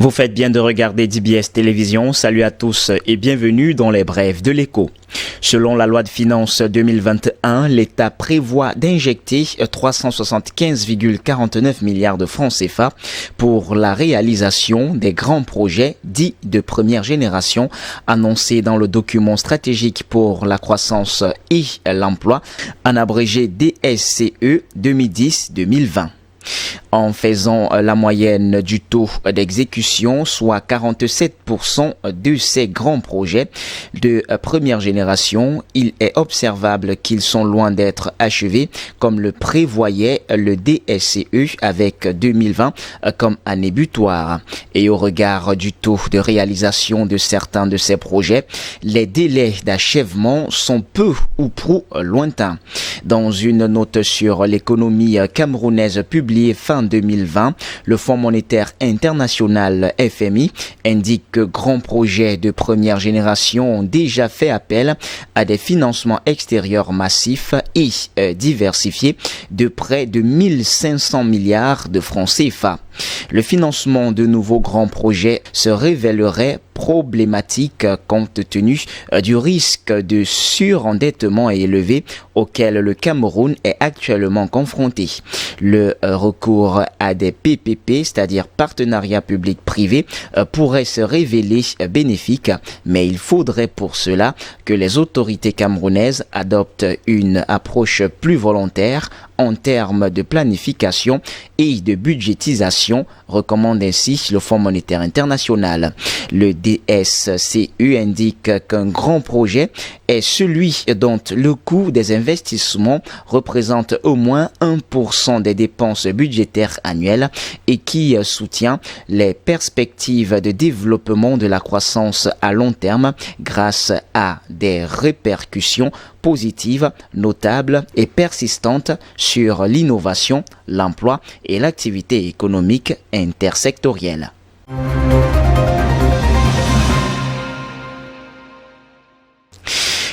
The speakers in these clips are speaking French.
Vous faites bien de regarder DBS Télévision. Salut à tous et bienvenue dans les brèves de l'écho. Selon la loi de finances 2021, l'État prévoit d'injecter 375,49 milliards de francs CFA pour la réalisation des grands projets dits de première génération annoncés dans le document stratégique pour la croissance et l'emploi, en abrégé DSCE 2010-2020. En faisant la moyenne du taux d'exécution, soit 47% de ces grands projets de première génération, il est observable qu'ils sont loin d'être achevés comme le prévoyait le DSCE avec 2020 comme année butoir. Et au regard du taux de réalisation de certains de ces projets, les délais d'achèvement sont peu ou prou lointains. Dans une note sur l'économie camerounaise publiée fin 2020, le Fonds monétaire international FMI indique que grands projets de première génération ont déjà fait appel à des financements extérieurs massifs et diversifiés de près de 1500 milliards de francs CFA. Le financement de nouveaux grands projets se révélerait problématique compte tenu du risque de surendettement élevé auquel le Cameroun est actuellement confronté. Le recours à des PPP, c'est-à-dire partenariats public-privé, pourrait se révéler bénéfique, mais il faudrait pour cela que les autorités camerounaises adoptent une approche plus volontaire en termes de planification et de budgétisation, recommande ainsi le Fonds monétaire international. Le DSCE indique qu'un grand projet est celui dont le coût des investissements représente au moins 1% des dépenses budgétaires annuelles et qui soutient les perspectives de développement de la croissance à long terme grâce à des répercussions positives, notables et persistantes sur l'innovation, l'emploi et l'activité économique intersectorielle.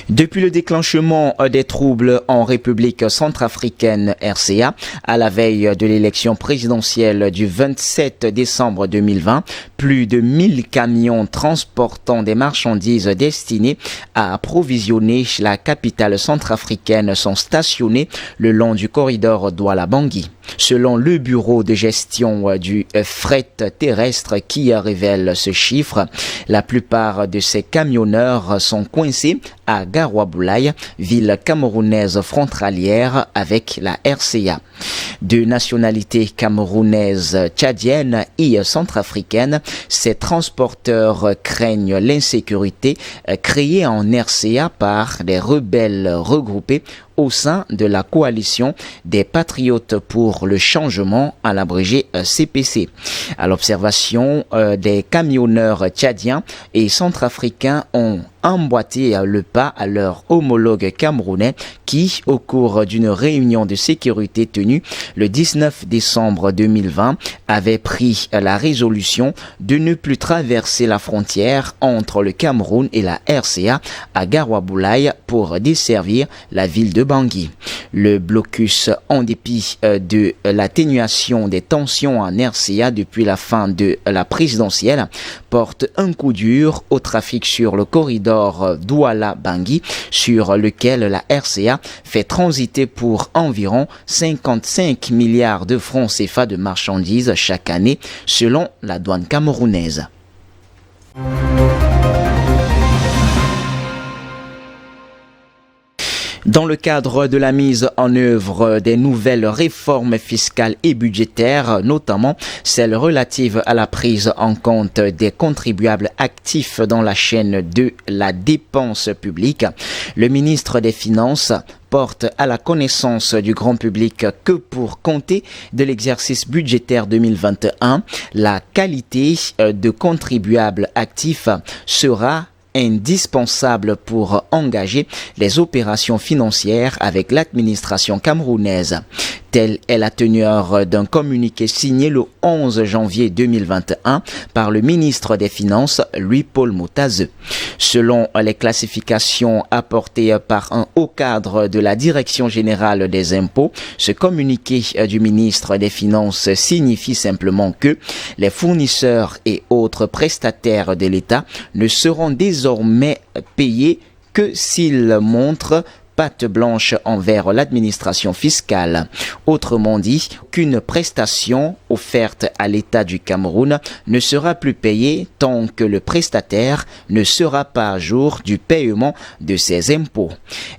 Depuis le déclenchement des troubles en République centrafricaine RCA, à la veille de l'élection présidentielle du 27 décembre 2020, plus de 1000 camions transportant des marchandises destinées à approvisionner la capitale centrafricaine sont stationnés le long du corridor Douala-Bangui. Selon le bureau de gestion du fret terrestre qui révèle ce chiffre, la plupart de ces camionneurs sont coincés à Garoua-Boulaye, ville camerounaise frontalière avec la RCA. De nationalité camerounaise, tchadienne et centrafricaine, ces transporteurs craignent l'insécurité créée en RCA par des rebelles regroupés au sein de la coalition des patriotes pour le changement, à l'abrégé CPC. À l'observation, des camionneurs tchadiens et centrafricains ont emboîté le pas à leurs homologues camerounais qui, au cours d'une réunion de sécurité tenue le 19 décembre 2020, avaient pris la résolution de ne plus traverser la frontière entre le Cameroun et la RCA à Garoua-Boulaye pour desservir la ville de Bangui. Le blocus, en dépit de l'atténuation des tensions en RCA depuis la fin de la présidentielle, porte un coup dur au trafic sur le corridor Douala-Bangui, sur lequel la RCA fait transiter pour environ 55 milliards de francs CFA de marchandises chaque année, selon la douane camerounaise. Dans le cadre de la mise en œuvre des nouvelles réformes fiscales et budgétaires, notamment celles relatives à la prise en compte des contribuables actifs dans la chaîne de la dépense publique, le ministre des Finances porte à la connaissance du grand public que pour compter de l'exercice budgétaire 2021, la qualité de contribuable actif sera indispensable pour engager les opérations financières avec l'administration camerounaise. Telle est la teneur d'un communiqué signé le 11 janvier 2021 par le ministre des Finances, Louis-Paul Motazeux. Selon les classifications apportées par un haut cadre de la Direction générale des impôts, ce communiqué du ministre des Finances signifie simplement que les fournisseurs et autres prestataires de l'État ne seront désormais payés que s'ils montrent patte blanche envers l'administration fiscale. Autrement dit, qu'une prestation offerte à l'État du Cameroun ne sera plus payée tant que le prestataire ne sera pas à jour du paiement de ses impôts.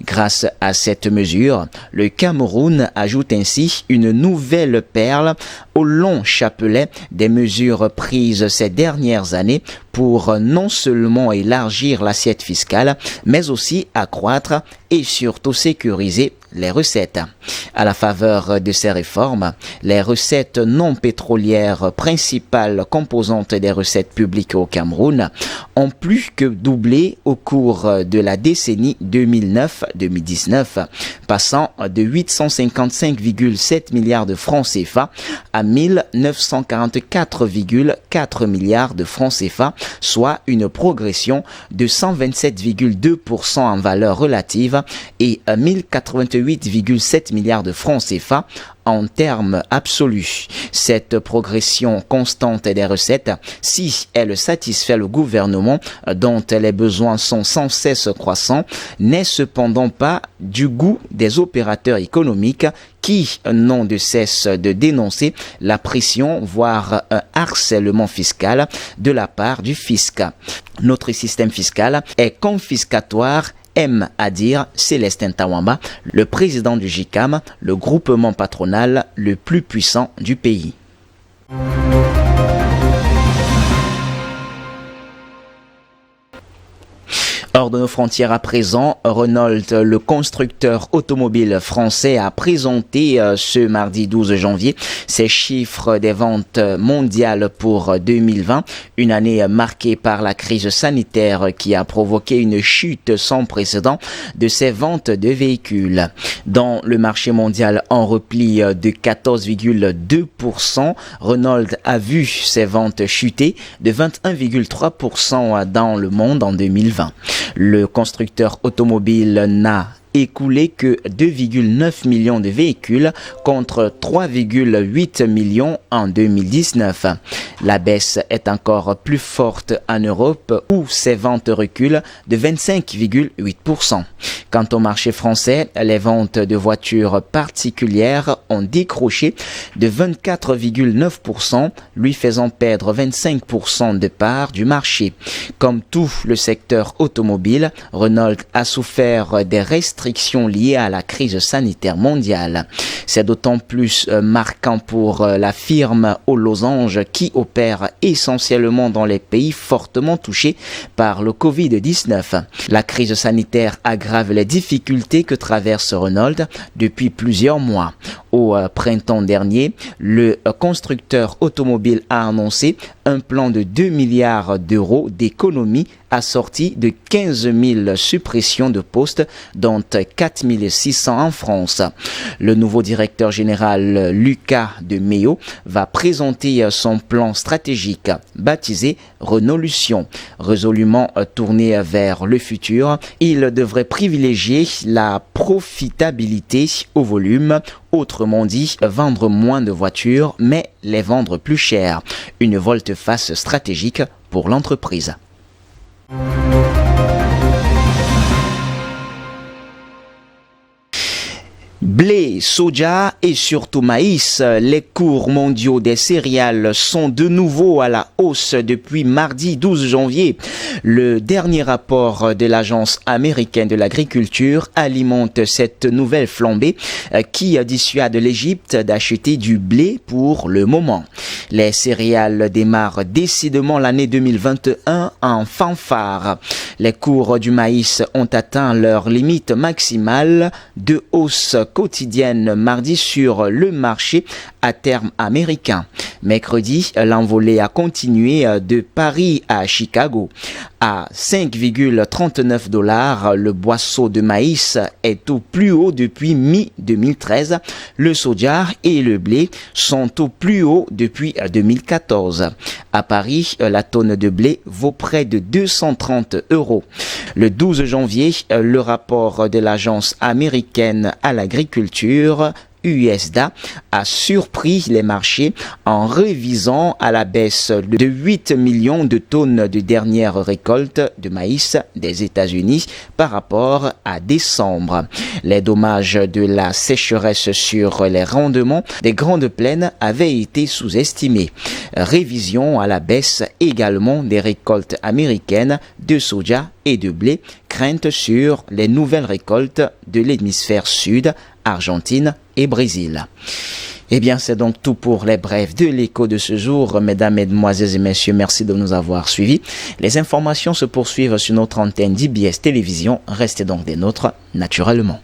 Grâce à cette mesure, le Cameroun ajoute ainsi une nouvelle perle au long chapelet des mesures prises ces dernières années pour non seulement élargir l'assiette fiscale, mais aussi accroître et surtout sécuriser les recettes. À la faveur de ces réformes, les recettes non pétrolières, principales composantes des recettes publiques au Cameroun, ont plus que doublé au cours de la décennie 2009-2019, passant de 855,7 milliards de francs CFA à 1944,4 milliards de francs CFA, soit une progression de 127,2% en valeur relative et 1088,7 milliards de francs CFA en termes absolus. Cette progression constante des recettes, si elle satisfait le gouvernement dont les besoins sont sans cesse croissants, n'est cependant pas du goût des opérateurs économiques qui n'ont de cesse de dénoncer la pression, voire un harcèlement fiscal de la part du fisc. Notre système fiscal est confiscatoire, aime à dire Célestin Tawamba, le président du JICAM, le groupement patronal le plus puissant du pays. Hors de nos frontières à présent, Renault, le constructeur automobile français, a présenté ce mardi 12 janvier ses chiffres des ventes mondiales pour 2020, une année marquée par la crise sanitaire qui a provoqué une chute sans précédent de ses ventes de véhicules. Dans le marché mondial en repli de 14,2%, Renault a vu ses ventes chuter de 21,3% dans le monde en 2020. Le constructeur automobile n'a écoulé que 2,9 millions de véhicules contre 3,8 millions en 2019. La baisse est encore plus forte en Europe où ses ventes reculent de 25,8%. Quant au marché français, les ventes de voitures particulières ont décroché de 24,9%, lui faisant perdre 25% de part du marché. Comme tout le secteur automobile, Renault a souffert des restrictions liées à la crise sanitaire mondiale. C'est d'autant plus marquant pour la firme aux losanges qui opère essentiellement dans les pays fortement touchés par le Covid-19. La crise sanitaire aggrave les difficultés que traverse Renault depuis plusieurs mois. Au printemps dernier, le constructeur automobile a annoncé un plan de 2 milliards d'euros d'économie assorti de 15 000 suppressions de postes, dont 4 600 en France. Le nouveau directeur général Lucas de Meo va présenter son plan stratégique baptisé Renaulution. Résolument tourné vers le futur, il devrait privilégier la profitabilité au volume. Autrement dit, vendre moins de voitures, mais les vendre plus cher. Une volte-face stratégique pour l'entreprise. Blé, soja et surtout maïs, les cours mondiaux des céréales sont de nouveau à la hausse depuis mardi 12 janvier. Le dernier rapport de l'Agence américaine de l'agriculture alimente cette nouvelle flambée qui dissuade l'Égypte d'acheter du blé pour le moment. Les céréales démarrent décidément l'année 2021 en fanfare. Les cours du maïs ont atteint leur limite maximale de hausse quotidienne mardi sur le marché à terme américain. Mercredi, l'envolée a continué de Paris à Chicago. À 5,39 $, le boisseau de maïs est au plus haut depuis mi-2013. Le soja et le blé sont au plus haut depuis 2014. À Paris, la tonne de blé vaut près de 230 €. Le 12 janvier, le rapport de l'Agence américaine à l'agriculture USDA a surpris les marchés en révisant à la baisse de 8 millions de tonnes de dernière récolte de maïs des États-Unis par rapport à décembre. Les dommages de la sécheresse sur les rendements des grandes plaines avaient été sous-estimés. Révision à la baisse également des récoltes américaines de soja et de blé, crainte sur les nouvelles récoltes de l'hémisphère sud, Argentine et Brésil. Eh bien, c'est donc tout pour les brèves de l'écho de ce jour. Mesdames, Mesdemoiselles et Messieurs, merci de nous avoir suivis. Les informations se poursuivent sur notre antenne d'IBS Télévision. Restez donc des nôtres naturellement.